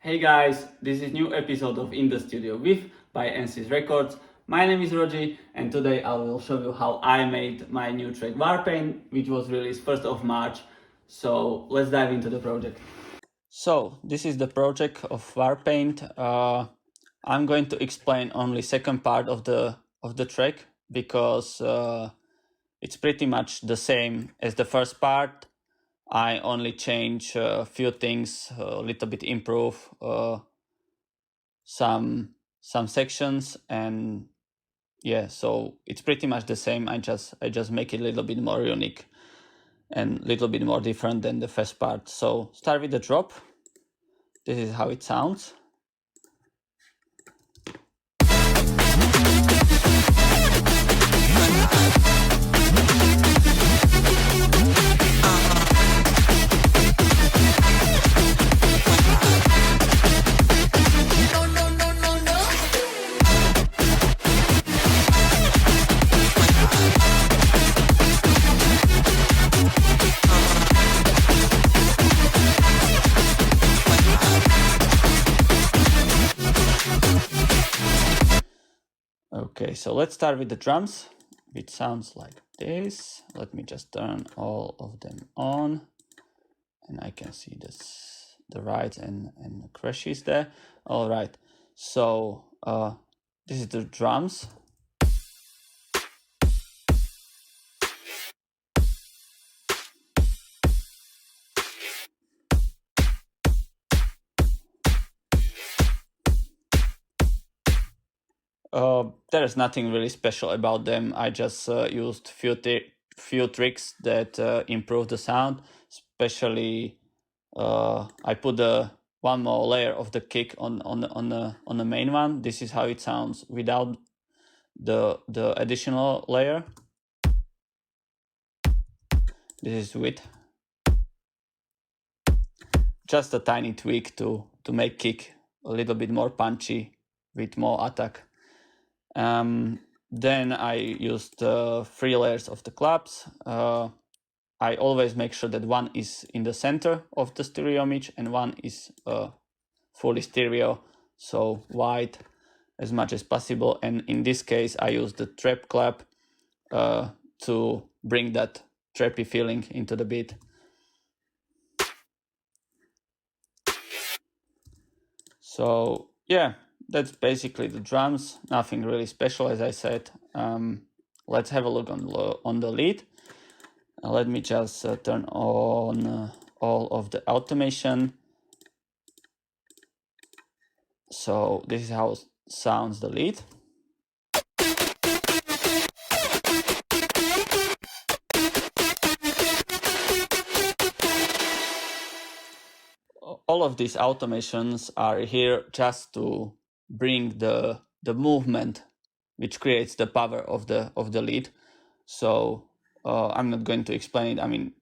Hey guys, this is new episode of In the Studio with by Ensis Records. My name is R.o.g.i and today I will show you how I made my new track Warpaint, which was released 1st of March. So let's dive into the project. So this is the project of Warpaint. I'm going to explain only second part of the track because it's pretty much the same as the first part. I only change a few things, a little bit improve some sections, and yeah, so it's pretty much the same. I just make it a little bit more unique and a little bit more different than the first part. So start with the drop. This is how it sounds. Okay, so let's start with the drums, which sounds like this. Let me just turn all of them on, and I can see this, the rides and the crashes there. All right, so this is the drums. There's nothing really special about them. I just used few tricks that improve the sound. Especially, I put one more layer of the kick on the main one. This is how it sounds without the additional layer. This is with just a tiny tweak to make kick a little bit more punchy with more attack. Then I used 3 layers of the claps. I always make sure that one is in the center of the stereo image and one is fully stereo, so wide as much as possible. And in this case, I use the trap clap to bring that trappy feeling into the beat. So yeah, that's basically the drums. Nothing really special, as I said. Let's have a look on the lead. Let me just turn on all of the automation. So this is how sounds the lead. All of these automations are here just to bring the movement which creates the power of the lead. So I'm not going to explain it. I mean,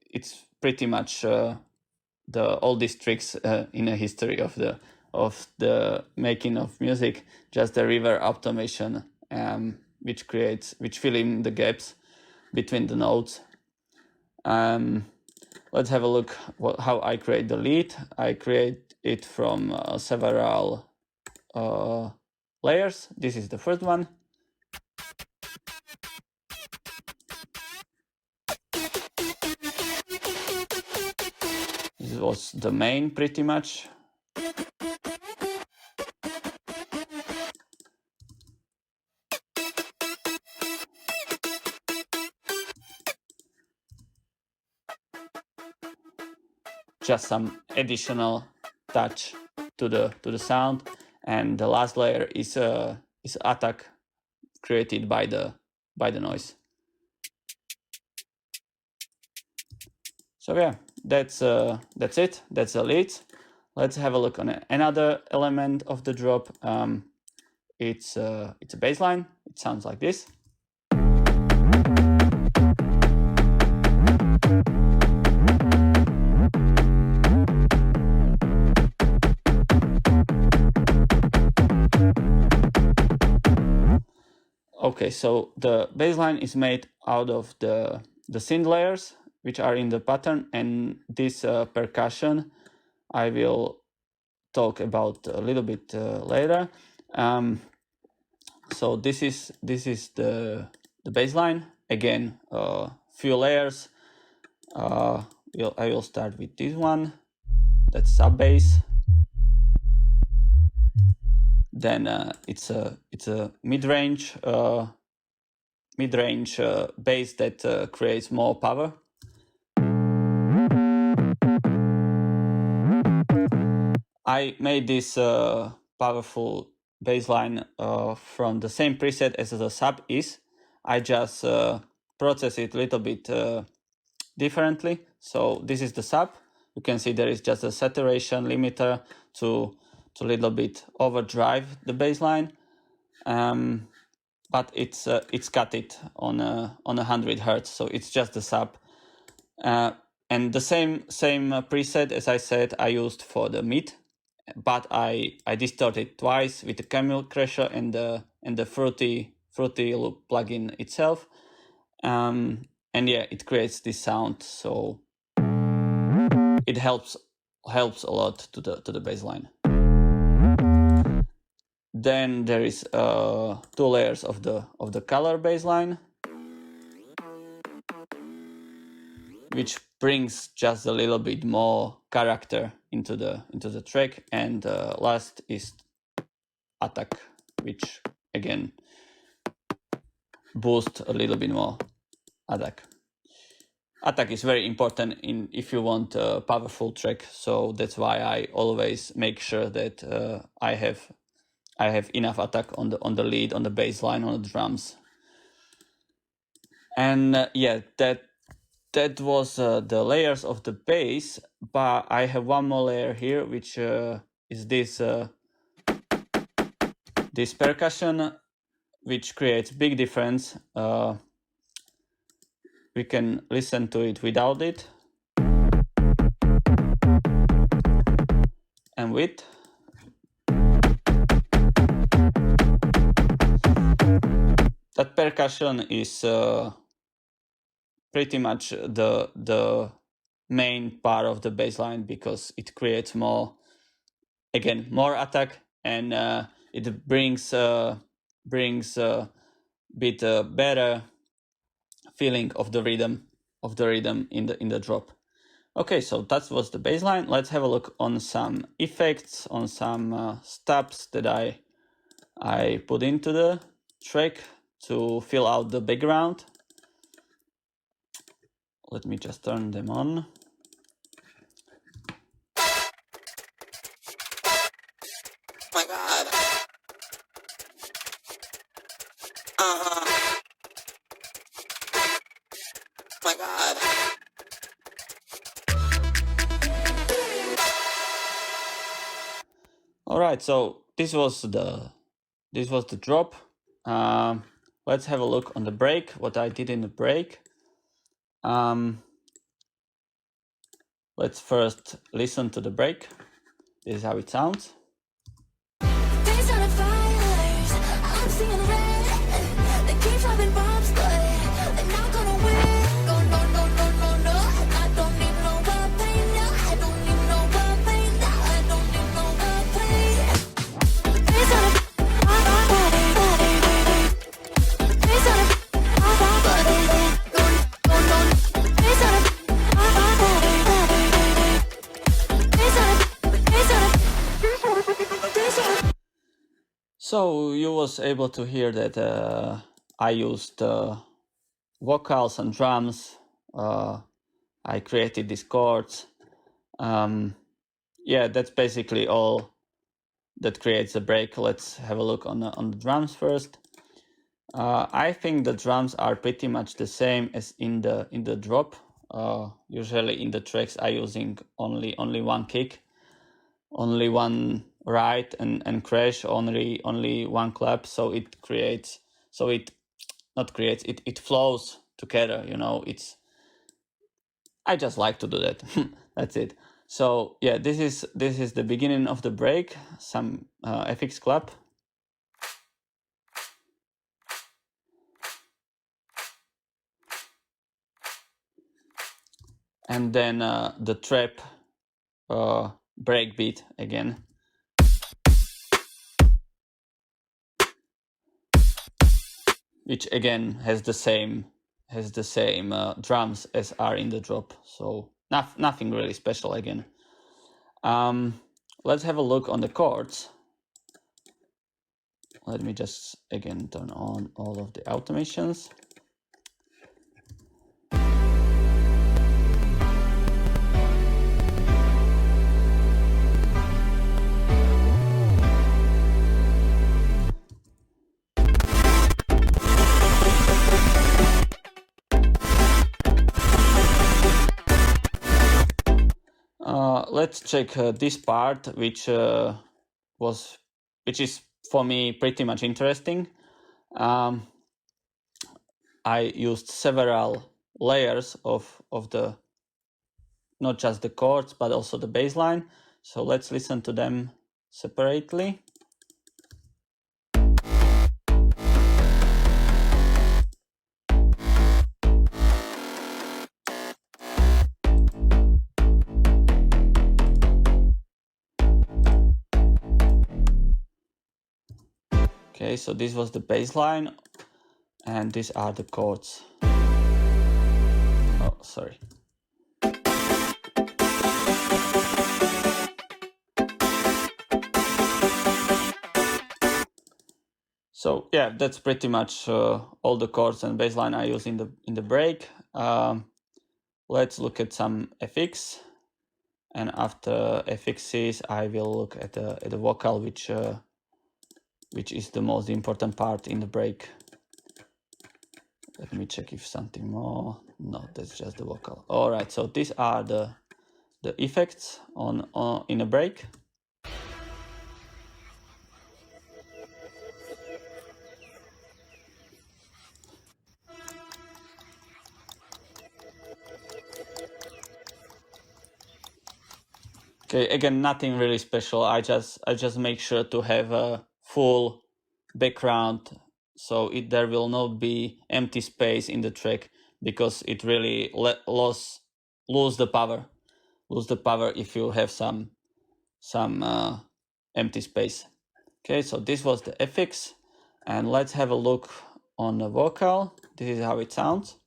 it's pretty much all these tricks in a history of the making of music, just the reverb automation, which fill in the gaps between the notes. Let's have a look how I create the lead. I create it from several layers. This is the first one. This was the main, pretty much. Just some additional touch to the sound, and the last layer is attack created by the noise. So yeah, that's it. That's the lead. Let's have a look on another element of the drop. It's a bass line. It sounds like this. Okay, so the bass line is made out of the synth layers, which are in the pattern, and this percussion I will talk about a little bit later. So this is the bass line. Again, few layers. I will start with this one. That's sub bass. Then it's a mid-range bass that creates more power. I made this powerful bass line from the same preset as the sub is. I just process it a little bit differently. So this is the sub. You can see there is just a saturation limiter to little bit overdrive the bass line, but it's cut it on 100 hertz, so it's just the sub. And the same preset as I said I used for the mid, but I distorted twice with the camel crusher and the fruity loop plugin itself, and yeah, it creates this sound. So it helps a lot to the bass line. Then there is 2 layers of the color bass line, which brings just a little bit more character into the track. And last is attack, which again boosts a little bit more attack. Attack is very important if you want a powerful track, so that's why I always make sure that I have enough attack on the lead, on the bass line, on the drums. And yeah, that was the layers of the bass, but I have one more layer here, which is this percussion, which creates big difference. We can listen to it without it and with. That percussion is pretty much the main part of the bass line, because it creates more attack, and it brings a bit better feeling of the rhythm in the drop. Okay, so that was the bass line. Let's have a look on some effects, on some stops that I put into the track to fill out the background. Let me just turn them on. My God. My God. All right, so this was the drop. Let's have a look on the break, what I did in the break. Let's first listen to the break. This is how it sounds. Days on fires, I'm seeing red. They keep dropping bombs, but they're not gonna win. No, no, no, no, no, no. I don't need no weapon. No, I don't need no weapon. No, I don't need no weapon. Days on fire, days on fire, but no, no, no. Days on fire, days on. So you was able to hear that I used vocals and drums. I created these chords. Yeah, that's basically all that creates a break. Let's have a look on the drums first. I think the drums are pretty much the same as in the drop. Usually in the tracks I using only one kick, only one ride and crash, only one clap, so it flows together, you know. I just like to do that. That's it. So yeah, this is the beginning of the break. Some FX clap. And then the trap breakbeat again. which again has the same drums as are in the drop. So nothing really special again. Let's have a look on the chords. Let me just again turn on all of the automations. Let's check this part, which is for me pretty much interesting. I used several layers of the, not just the chords but also the bass line. So let's listen to them separately. Okay, so this was the bass line, and these are the chords. Oh, sorry. So yeah, that's pretty much all the chords and bass line I use in the break. Let's look at some FX, and after FXs I will look at the vocal, which is the most important part in the break. Let me check if something more. No, that's just the vocal. All right, so these are the effects on in a break. Okay, again, nothing really special. I just make sure to have a full background, so there will not be empty space in the track, because it really lose the power if you have some empty space. Okay, so this was the FX, and let's have a look on the vocal. This is how it sounds.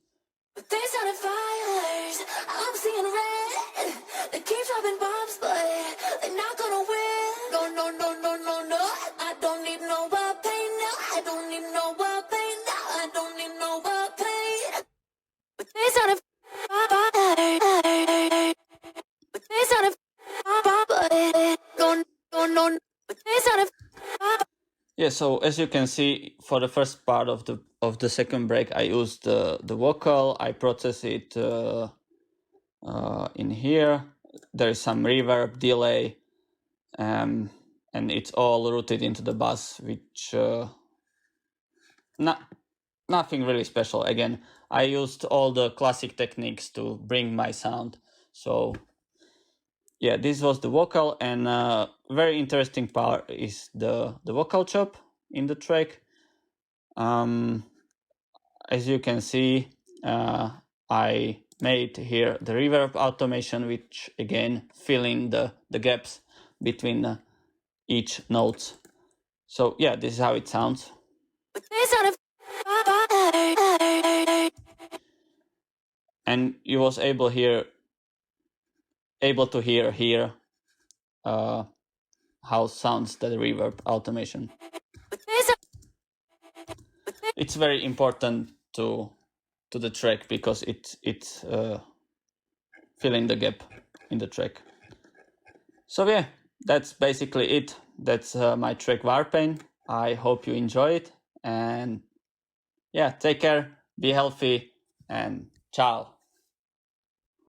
They started fires, I'm seeing red. They keep dropping bombs, but they're not gonna win. No, no, no, no, no, no. I don't need no weapon. I don't need no weapon. I don't need no weapon. But they started fires. But they started fires. No, no, no. But they started fires. Yeah, so as you can see, for the first part of the second break, I used the vocal. I process it in here. There is some reverb, delay, and it's all routed into the bass, which nothing really special. Again, I used all the classic techniques to bring my sound. So yeah, this was the vocal, and very interesting part is the vocal chop in the track. As you can see, I made here the reverb automation, which again fill in the gaps between each notes. So yeah, this is how it sounds. And you was able to hear here how sounds the reverb automation. It's very important to the track, because it's filling the gap in the track. So yeah, that's basically it. That's my track Warpaint. I hope you enjoy it, and yeah, take care, be healthy, and ciao.